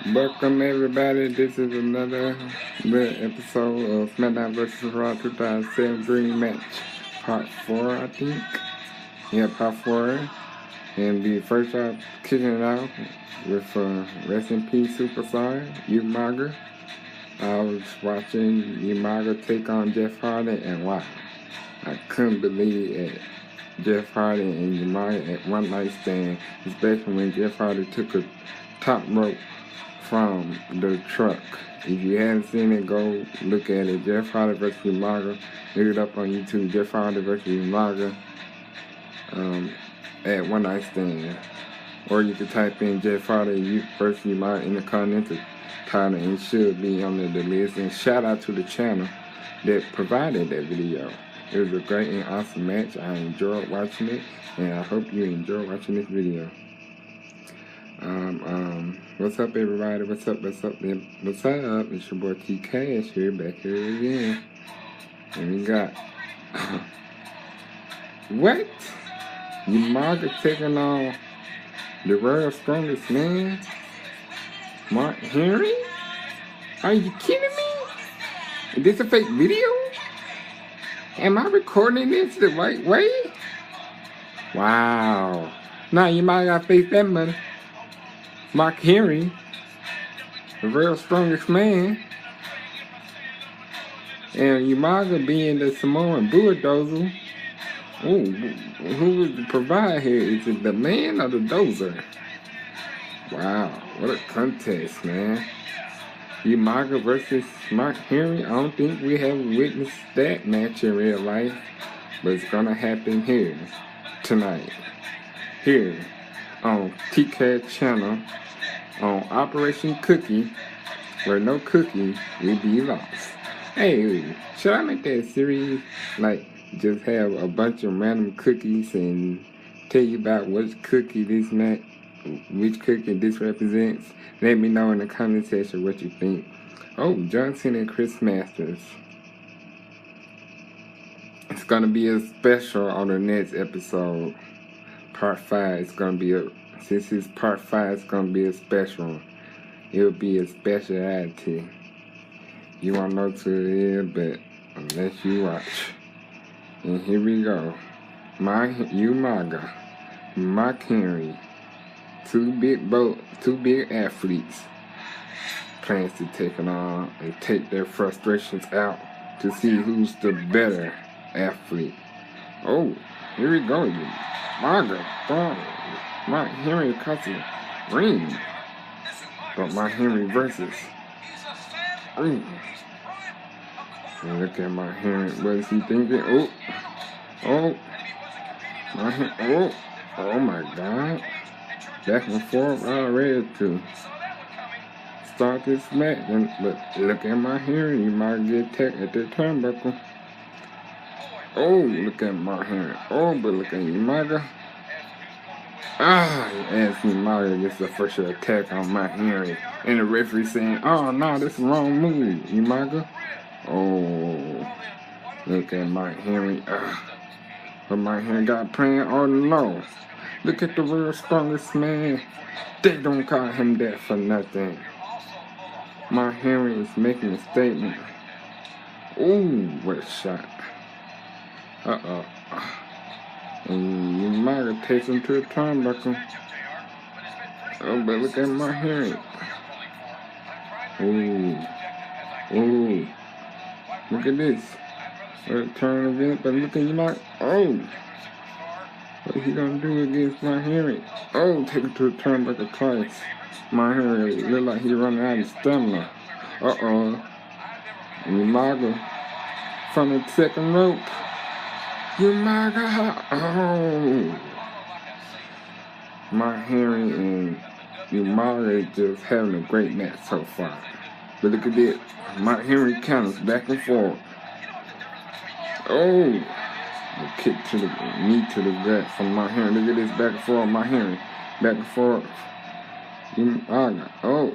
Welcome everybody, this is another little episode of SmackDown vs. Raw 2007 Dream Match, Part 4 I think. Yeah, Part 4. And the first off, kicking it out with Rest in Peace Superstar, Umaga. I was watching Umaga take on Jeff Hardy and wow, I couldn't believe it. Jeff Hardy and Umaga at one night stand, especially when Jeff Hardy took a top rope from the truck. If you haven't seen it, go look at it. Jeff Hardy vs. Umaga. Look it up on YouTube. Jeff Hardy vs. Umaga at one night stand. Or you can type in Jeff Hardy vs. Umaga in the Continental title and it should be on the list. And shout out to the channel that provided that video. It was a great and awesome match. I enjoyed watching it and I hope you enjoy watching this video. What's up everybody? What's up? It's your boy T Cash here, back here again. And we got what? Umaga taking on the world's strongest man? Mark Henry? Are you kidding me? Is this a fake video? Am I recording this the right way? Wow. Now Umaga gotta face that money. Mark Henry, the real strongest man, and Umaga being the Samoan BullDozer. Ooh, who is the provider here? Is it the man or the dozer? Wow, what a contest, man. Umaga versus Mark Henry. I don't think we have witnessed that match in real life, but it's gonna happen here tonight. Here on TCAT channel. On Operation Cookie, where no cookie will be lost. Hey, should I make that series? Like, just have a bunch of random cookies and tell you about which cookie this represents? Let me know in the comment section what you think. Oh, Johnson and Chris Masters. It's gonna be a special on the next episode. Part 5 is gonna be since it's part 5, it's gonna be a special. It'll be a speciality. You won't know till it is, but unless you watch. And here we go. Umaga, Mark Henry, two big athletes, plans to take it on and take their frustrations out to see who's the better athlete. Oh, here we go. Umaga, Mark Henry across the ring. But Mark Henry versus. Ooh. Look at Mark Henry. What is he thinking? Oh. Oh my God. Back and forth already to start this match. But look at Mark Henry. You might get taken at the turnbuckle. Oh, look at Mark Henry. Oh, but look at Umaga. As Umaga gets the first attack on Mark Henry. And the referee saying, oh no, this is the wrong move, Umaga. Oh, look at Mark Henry. But Mark Henry got playing on low. Look at the world's strongest man. They don't call him that for nothing. Mark Henry is making a statement. Ooh, what a shot. And Umaga takes him to the turnbuckle. Oh, but look at Mark Henry. Ooh. Look at this. What a turn event, but look at Umaga. Oh. What is he gonna do against Mark Henry? Oh, take him to the turnbuckle twice. Mark Henry look like he's running out of stamina. Umaga from the second rope. Umaga! Oh! Mark Henry and Umaga just having a great match so far. But look at this. Mark Henry counters back and forth. Oh! A kick to the knee to the gut from Mark Henry. Look at this back and forth. Mark Henry. Back and forth. Umaga. Oh!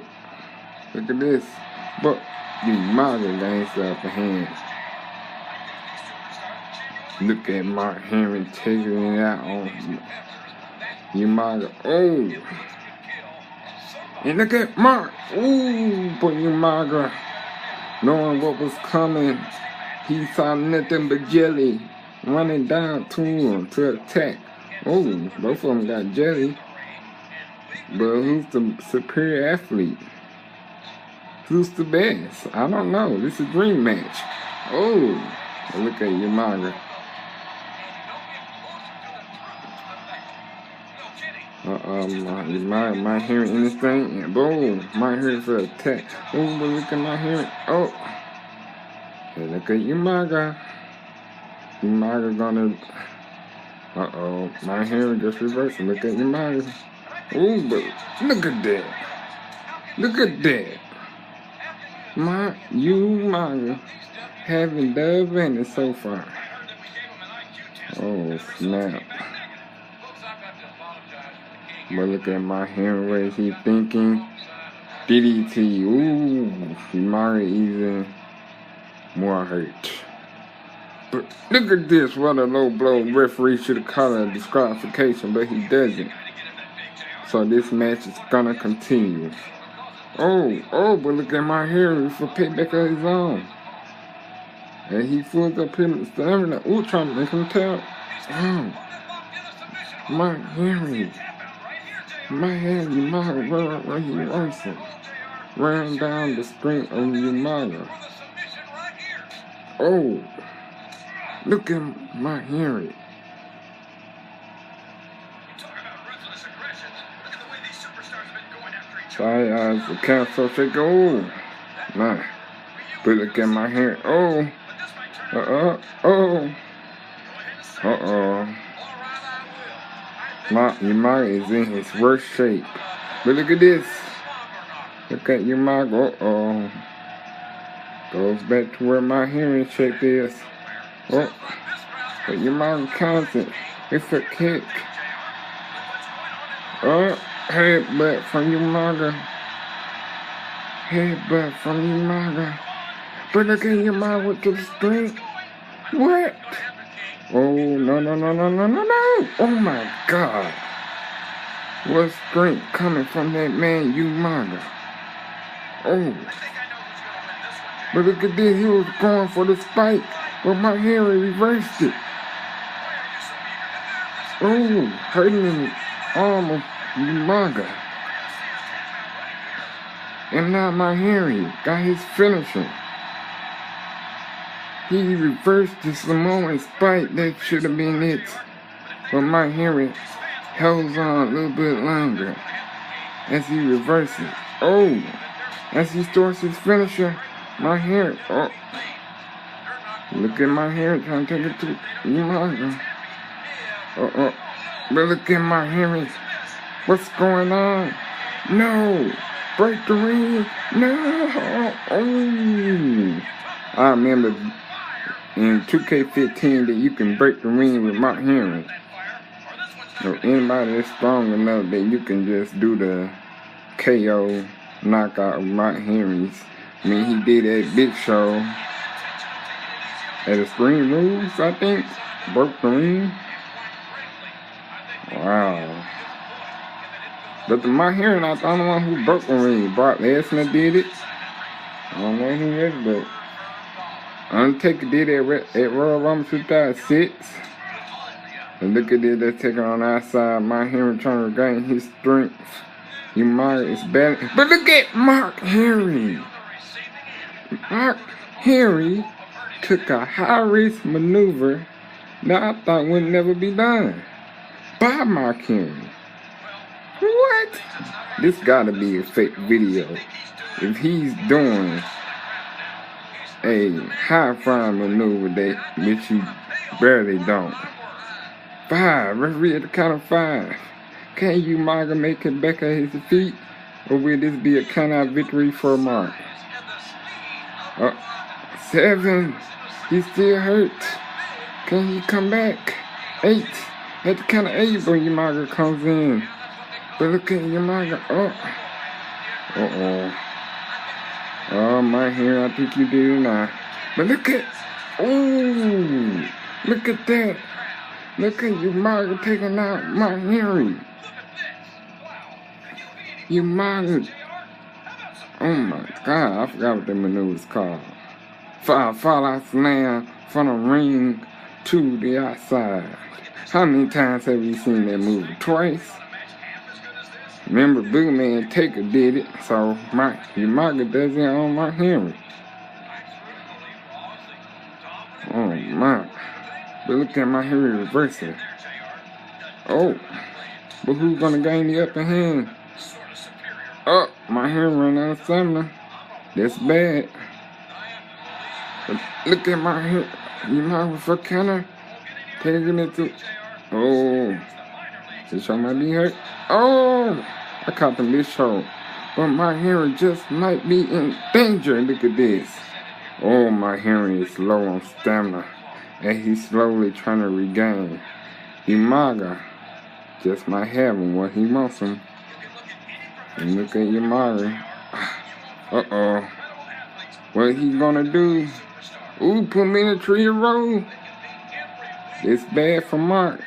Look at this. But Umaga gains the upper hand. Look at Mark Henry taking it out on Umaga. Oh! And look at Mark. Ooh, but Umaga, knowing what was coming, he saw nothing but jelly running down to him to attack. Oh, both of them got jelly. But who's the superior athlete? Who's the best? I don't know. This is a dream match. Oh, look at Umaga. My hearing anything, and boom, my hearing for attack. Oh, but look at my hearing. Oh, hey, look at Umaga. Umaga gonna. My hearing just reversing. Look at Umaga. Oh, but look at that. Look at that. My Umaga having the advantage so far. Oh snap. But look at my hearing rate. He thinking DDT. Ooh, Umaga even more hurt. But look at this. What a low blow. Referee should have called a disqualification, but he doesn't. So this match is gonna continue. Oh, but look at my hearing for payback of his own. And he fools up him stamina. Ooh, trying to make him tell. Oh, my hearing. My head, Umaga, where he wants it. Ran down the string of Umaga. Oh, look at my hearing. Side eyes, the cancel shake. Oh, nah. But look at my hair. Oh, Umaga is in his worst shape. But look at this. Look at Umaga. Goes back to where my hearing shape is. Oh, but Umaga counts it. It's a kick. Headbutt from Umaga. Headbutt from Umaga. But look at Umaga with the strength. What? Oh, no. Oh my God. What strength coming from that man, Umaga? Oh. But look at this. He was going for the spike. But my hearing reversed it. Oh, hurting in the arm of Umaga. And now my hearing got his finisher. He reversed the Samoan spike that should have been it. But my hearing held on a little bit longer as he reverses. Oh, as he starts his finisher, my hearing. Oh, look at my hearing trying to take it to Umaga. But look at my hearing. What's going on? No! Break the ring! No! Oh! I remember in 2K15 that you can break the ring with my hearing. So anybody that's strong enough that you can just do the KO knockout of my hearings. I mean, he did at Big Show at Extreme Rules, I think. Broke the ring. Wow. But my hearing, I don't know one who broke the ring. Brock Lesnar did it. I don't know who it is, but Undertaker did it at Royal Rumble 2006. And look at this, they're taking on our side. My hearing trying to regain his strength. Umaga is bad. But look at Mark Henry. Mark Henry took a high-risk maneuver that I thought would never be done by Mark Henry. What? This gotta be a fake video. If he's doing a high-flying maneuver that which he barely don't. 5. Referee at the count of 5. Can Umaga make it back at his feet? Or will this be a count-out victory for Mark? 7. He's still hurt. Can he come back? 8. At the count of 8 when Umaga comes in. But look at Umaga. Oh, my hair, I think you do now. But look at, look at that. Look at Umaga taking out my hearing. Umaga. Oh my God, I forgot what that maneuver was called. Fall out slam from the ring to the outside. How many times have we seen that move? Twice. Remember, Boogeyman Taker did it, so Umaga does it on Mark Henry. Oh my. But look at Mark Henry reversing. Oh. But who's gonna gain the upper hand? Oh, Mark Henry ran out of stamina. That's bad. But look at Mark Henry. Umaga for counter. Taking it to. Oh. This show might be hurt. Oh. I caught the mid show. But Mark Henry just might be in danger. Look at this. Oh, Mark Henry is low on stamina. And he's slowly trying to regain. Umaga just might have him what he wants him. And look at Umaga. Uh-oh. What he gonna do? Ooh, put me in a tree roll. It's bad for Mark.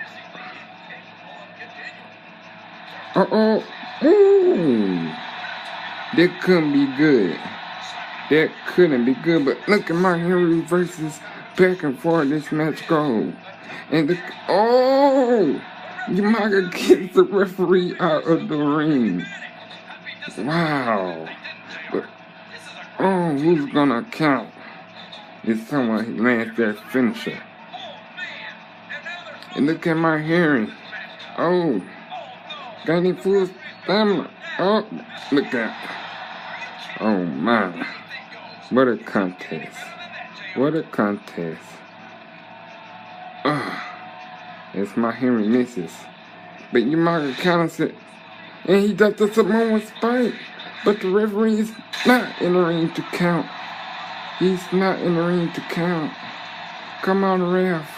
Uh-oh. Ooh. That couldn't be good. That couldn't be good. But look at Mark Henry versus back and forth this match goes. And the Umaga gets the referee out of the ring. Wow. But, who's gonna count? If someone lands their finisher. And look at Mark Henry. Oh. Gaining full stamina. Oh, look at. Oh my. What a contest. What a contest. It's Mark Henry misses. But Umaga counters it. And he does the Samoan spike. But the referee is not in the ring to count. He's not in the ring to count. Come on, ref.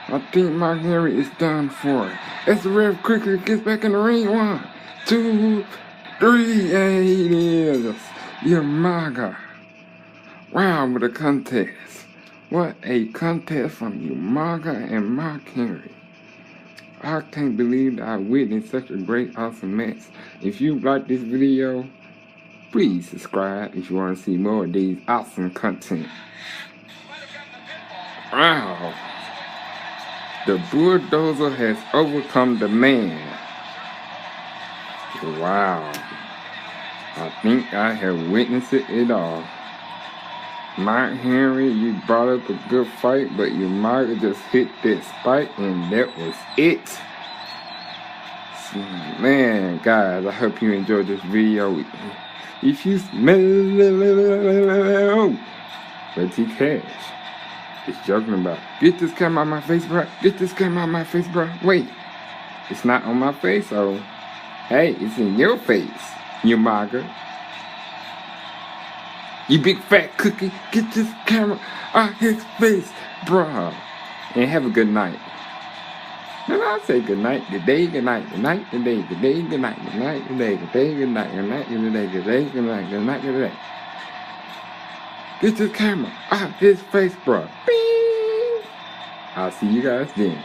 I think Mark Henry is done for. As the ref quickly gets back in the ring. 1, 2, 3. And it is Umaga. Wow, what a contest. What a contest from Umaga and Mark Henry. I can't believe that I witnessed such a great, awesome match. If you like this video, please subscribe if you want to see more of these awesome content. Wow. The BullDozer has overcome the man. Wow. I think I have witnessed it all. Mark Henry, you brought up a good fight, but Umaga just hit that spike and that was it. So, man, guys, I hope you enjoyed this video. If you smell Betty Cash is joking about, get this camera on my face, bro. Get this camera on my face, bro. Wait, it's not on my face, so hey, it's in your face, Umaga. You big fat cookie, get this camera out his face, bruh. And have a good night. And I say good night, good day, good night, good night, good day, good day, good night, good night, good day, good day, good night, good night, good day, good day, good night, good night, good day. Get this camera out his face, bruh. I'll see you guys then.